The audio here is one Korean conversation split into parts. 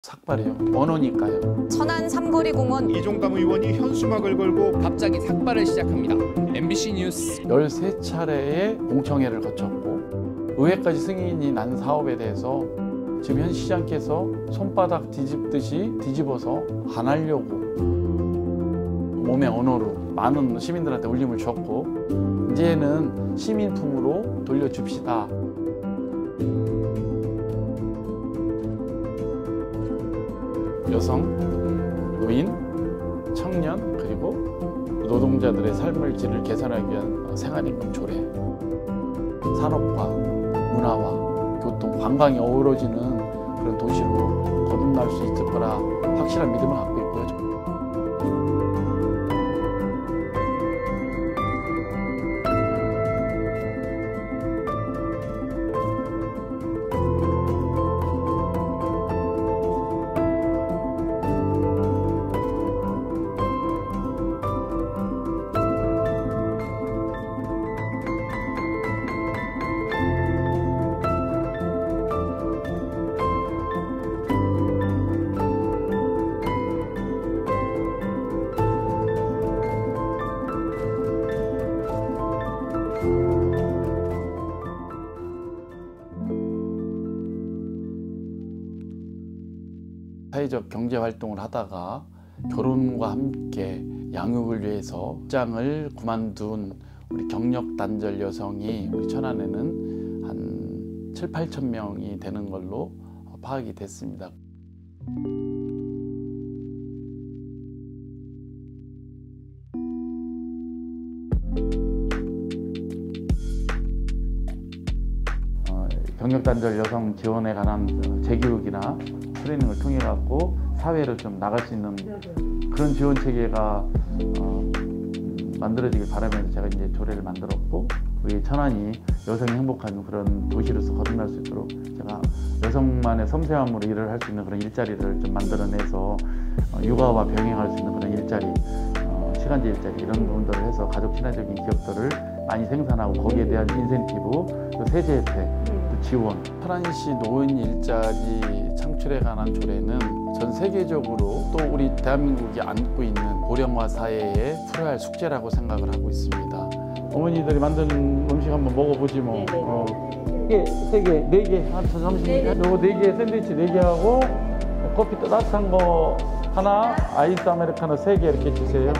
삭발이요. 언어니까요. 천안 삼거리 공원 이종감 의원이 현수막을 걸고 갑자기 삭발을 시작합니다. MBC 뉴스 13차례의 공청회를 거쳤고 의회까지 승인이 난 사업에 대해서 지금 현 시장께서 손바닥 뒤집듯이 뒤집어서 안 하려고 몸의 언어로 많은 시민들한테 울림을 줬고 이제는 시민품으로 돌려줍시다. 여성, 노인, 청년 그리고 노동자들의 삶의 질을 개선하기 위한 생활임금 조례, 산업과 문화와 교통, 관광이 어우러지는 그런 도시로 거듭날 수 있을 거라 확실한 믿음을 갖고 있고요. 사회적 경제 활동을 하다가 결혼과 함께 양육을 위해서 직장을 그만둔 우리 경력 단절 여성이 우리 천안에는 한 7, 8천 명이 되는 걸로 파악이 됐습니다. 경력 단절 여성 지원에 관한 재교육이나 트레이닝을 통해 갖고 사회로 좀 나갈 수 있는 그런 지원 체계가 만들어지길 바라면서 제가 이제 조례를 만들었고 우리 천안이 여성이 행복한 그런 도시로서 거듭날 수 있도록 제가 여성만의 섬세함으로 일을 할 수 있는 그런 일자리를 좀 만들어내서 육아와 병행할 수 있는 그런 일자리, 시간제 일자리 이런 부분들을 해서 가족 친화적인 기업들을 많이 생산하고 거기에 대한 인센티브, 또 세제 혜택, 또 지원. 천안시 노인 일자리 창출에 관한 조례는 전 세계적으로 또 우리 대한민국이 안고 있는 고령화 사회에 풀어야 할 숙제라고 생각을 하고 있습니다. 어머니들이 만드는 음식 한번 먹어보지 뭐. 세 개, 네 개, 잠시만요. 요거 네 개, 샌드위치 네 개 하고 커피 따뜻한 거 하나, 아이스 아메리카노 3개 이렇게 주세요.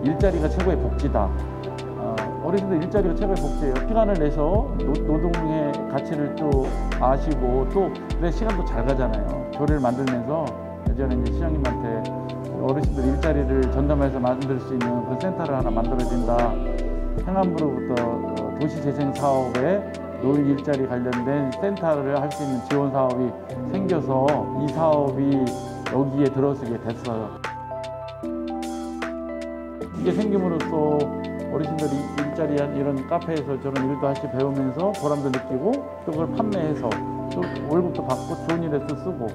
일자리가 최고의 복지다. 어르신들 일자리가 최고의 복지예요. 시간을 내서 노동의 가치를 또 아시고 또 내 시간도 잘 가잖아요. 조례를 만들면서 예전에 이제 시장님한테 어르신들 일자리를 전담해서 만들 수 있는 그 센터를 하나 만들어진다. 행안부로부터 도시재생 사업에 노인 일자리 관련된 센터를 할 수 있는 지원 사업이 생겨서 이 사업이 여기에 들어서게 됐어요. 이게 생김으로써 어르신들이 일자리한 이런 카페에서 저런 일도 하시 배우면서 보람도 느끼고 또 그걸 판매해서 또 월급도 받고 좋은 일에서 쓰고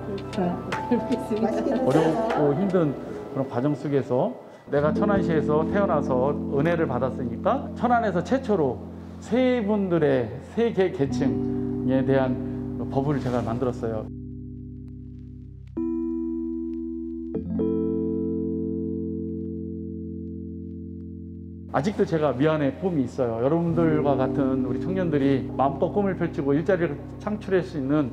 어렵고 힘든 그런 과정 속에서 내가 천안시에서 태어나서 은혜를 받았으니까 천안에서 최초로 세 분들의 세계 계층에 대한 법을 제가 만들었어요. 아직도 제가 미안해 꿈이 있어요. 여러분들과 같은 우리 청년들이 마음껏 꿈을 펼치고 일자리를 창출할 수 있는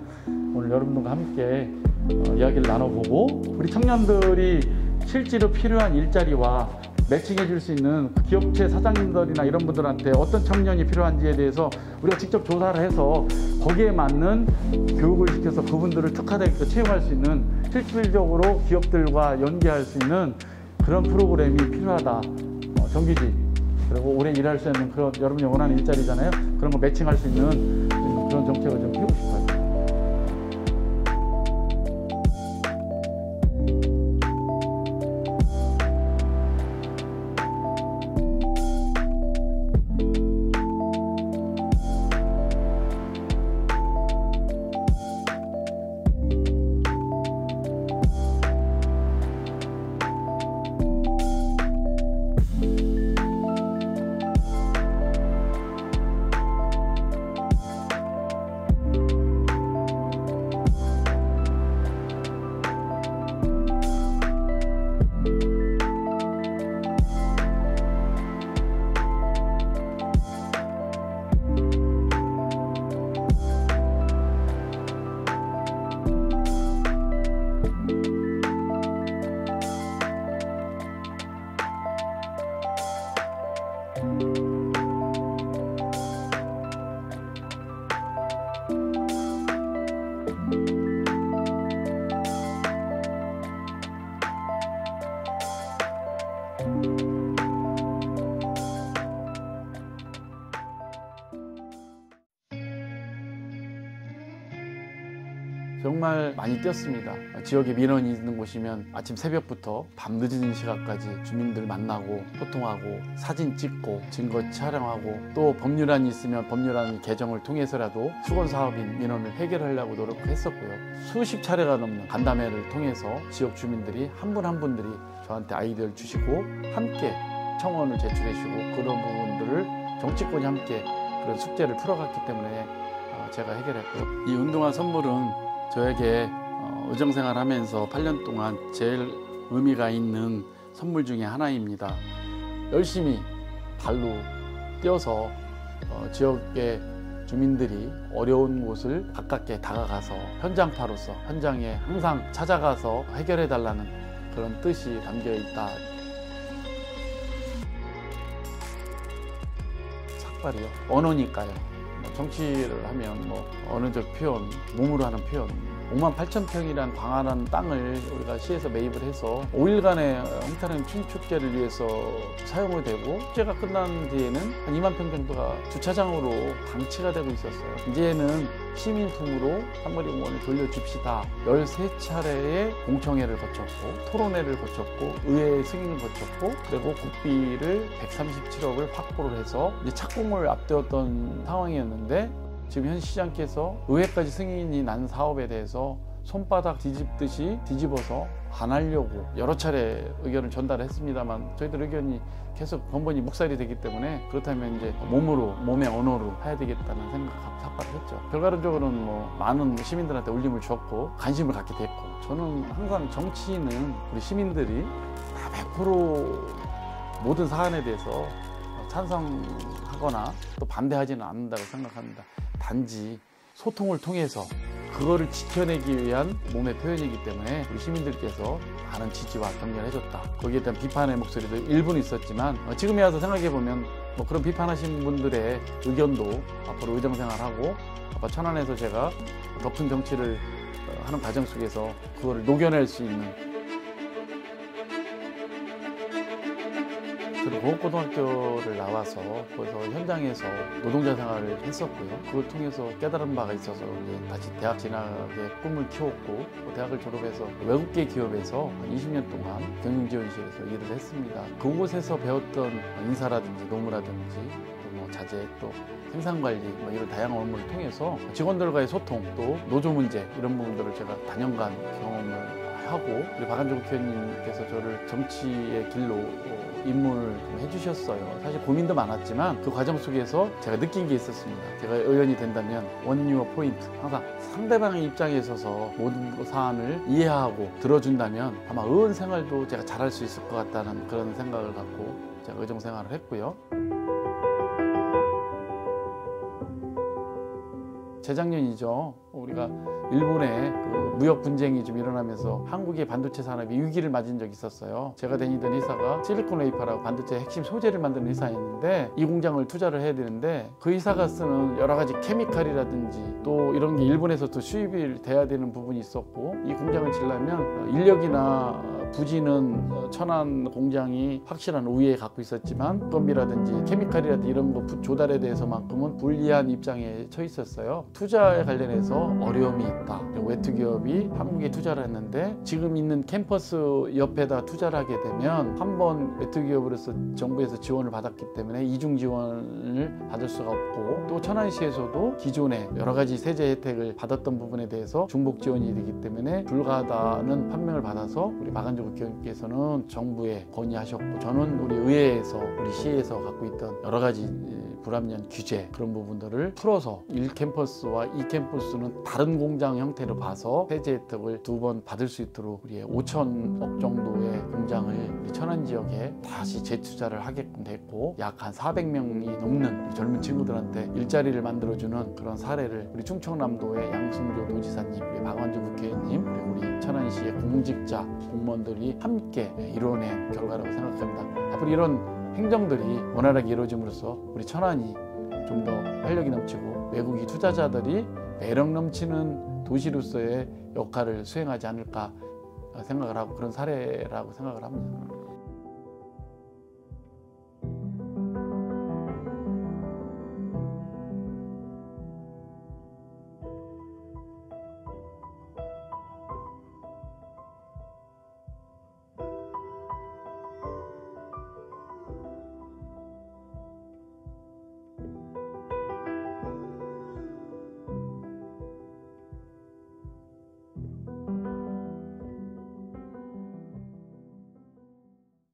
오늘 여러분들과 함께 이야기를 나눠보고 우리 청년들이 실제로 필요한 일자리와 매칭해 줄 수 있는 기업체 사장님들이나 이런 분들한테 어떤 청년이 필요한지에 대해서 우리가 직접 조사를 해서 거기에 맞는 교육을 시켜서 그분들을 특화되게 채용할 수 있는 실질적으로 기업들과 연계할 수 있는 그런 프로그램이 필요하다. 정규직 그리고 오래 일할 수 있는 그런 여러분이 원하는 일자리잖아요. 그런 거 매칭할 수 있는 그런 정책을 좀 피우고 싶어요. 정말 많이 뛰었습니다. 지역에 민원이 있는 곳이면 아침 새벽부터 밤 늦은 시간까지 주민들 만나고 소통하고 사진 찍고 증거 촬영하고 또 법률안이 있으면 법률안 개정을 통해서라도 수건사업인 민원을 해결하려고 노력했었고요. 수십 차례가 넘는 간담회를 통해서 지역 주민들이 한 분 한 분들이 저한테 아이디어를 주시고 함께 청원을 제출해 주시고 그런 부분들을 정치권이 함께 그런 숙제를 풀어갔기 때문에 제가 해결했고요. 이 운동화 선물은 저에게 의정생활하면서 8년 동안 제일 의미가 있는 선물 중에 하나입니다. 열심히 발로 뛰어서 지역의 주민들이 어려운 곳을 가깝게 다가가서 현장파로서 현장에 항상 찾아가서 해결해달라는 그런 뜻이 담겨 있다. 삭발이요? 언어니까요. 정치를 하면 언어적 표현, 몸으로 하는 표현 58,000평이란 광활한 땅을 우리가 시에서 매입을 해서 5일간의 홍타령 춘축제를 위해서 사용이 되고 축제가 끝난 뒤에는 한 2만 평 정도가 주차장으로 방치가 되고 있었어요. 이제는 시민품으로 삼거리공원을 돌려줍시다. 13차례의 공청회를 거쳤고 토론회를 거쳤고 의회 승인을 거쳤고 그리고 국비를 137억을 확보를 해서 이제 착공을 앞두었던 상황이었는데 지금 현 시장께서 의회까지 승인이 난 사업에 대해서 손바닥 뒤집듯이 뒤집어서 안 하려고 여러 차례 의견을 전달했습니다만 저희들 의견이 계속 번번이 묵살이 되기 때문에 그렇다면 이제 몸의 언어로 해야 되겠다는 생각 삭발을 했죠. 결과론적으로는 많은 시민들한테 울림을 주었고 관심을 갖게 됐고 저는 항상 정치인은 우리 시민들이 다 100% 모든 사안에 대해서 찬성하거나 또 반대하지는 않는다고 생각합니다. 단지 소통을 통해서 그거를 지켜내기 위한 몸의 표현이기 때문에 우리 시민들께서 많은 지지와 격려를 해줬다. 거기에 대한 비판의 목소리도 일부는 있었지만 지금에 와서 생각해보면 그런 비판하신 분들의 의견도 앞으로 의정생활하고 아빠 천안에서 제가 더 큰 정치를 하는 과정 속에서 그거를 녹여낼 수 있는 저는 고흥고등학교를 나와서 거기서 현장에서 노동자 생활을 했었고요. 그걸 통해서 깨달은 바가 있어서 이제 다시 대학 진학의 꿈을 키웠고 대학을 졸업해서 외국계 기업에서 한 20년 동안 경영지원실에서 일을 했습니다. 그곳에서 배웠던 인사라든지 노무라든지 또 자재 또 생산관리 이런 다양한 업무를 통해서 직원들과의 소통 또 노조 문제 이런 부분들을 제가 다년간 경험을 하고 우리 박한종 국회의원님께서 저를 정치의 길로 입문을 해주셨어요. 사실 고민도 많았지만 그 과정 속에서 제가 느낀 게 있었습니다. 제가 의원이 된다면 원유어 포인트 항상 상대방의 입장에 서서 모든 사안을 이해하고 들어준다면 아마 의원 생활도 제가 잘할 수 있을 것 같다는 그런 생각을 갖고 제가 의정 생활을 했고요. 재작년이죠. 우리가 일본의 무역 분쟁이 좀 일어나면서 한국의 반도체 산업이 위기를 맞은 적이 있었어요. 제가 다니던 회사가 실리콘웨이퍼라고 반도체 핵심 소재를 만드는 회사였는데 이 공장을 투자를 해야 되는데 그 회사가 쓰는 여러 가지 케미칼이라든지 또 이런 게 일본에서 또 수입이 돼야 되는 부분이 있었고 이 공장을 지려면 인력이나 부지는 천안 공장이 확실한 우위에 갖고 있었지만 건비라든지 케미칼이라든지 이런 거 조달에 대해서만큼은 불리한 입장에 처해 있었어요. 투자에 관련해서 어려움이 있다. 외투 기업이 한국에 투자를 했는데 지금 있는 캠퍼스 옆에다 투자를 하게 되면 한번 외투 기업으로서 정부에서 지원을 받았기 때문에 이중 지원을 받을 수가 없고 또 천안시에서도 기존에 여러 가지 세제 혜택을 받았던 부분에 대해서 중복 지원이 되기 때문에 불가하다는 판명을 받아서 우리 박한종 국회의원께서는 정부에 건의하셨고 저는 우리 의회에서 우리 시에서 갖고 있던 여러 가지 불합리한 규제 그런 부분들을 풀어서 1캠퍼스와 2캠퍼스는 다른 공장 형태로 봐서 세제 혜택을 2번 받을 수 있도록 우리 5천억 정도의 공장을 우리 천안 지역에 다시 재투자를 하게끔 됐고 약 한 400명이 넘는 젊은 친구들한테 일자리를 만들어주는 그런 사례를 우리 충청남도의 양승조 도지사님, 우리 박완주 국회의원님 그리고 우리 천안시의 공직자 공무원들이 함께 이뤄낸 결과라고 생각합니다. 앞으로 이런 행정들이 원활하게 이루어짐으로써 우리 천안이 좀 더 활력이 넘치고 외국인 투자자들이 매력 넘치는 도시로서의 역할을 수행하지 않을까 생각을 하고 그런 사례라고 생각을 합니다.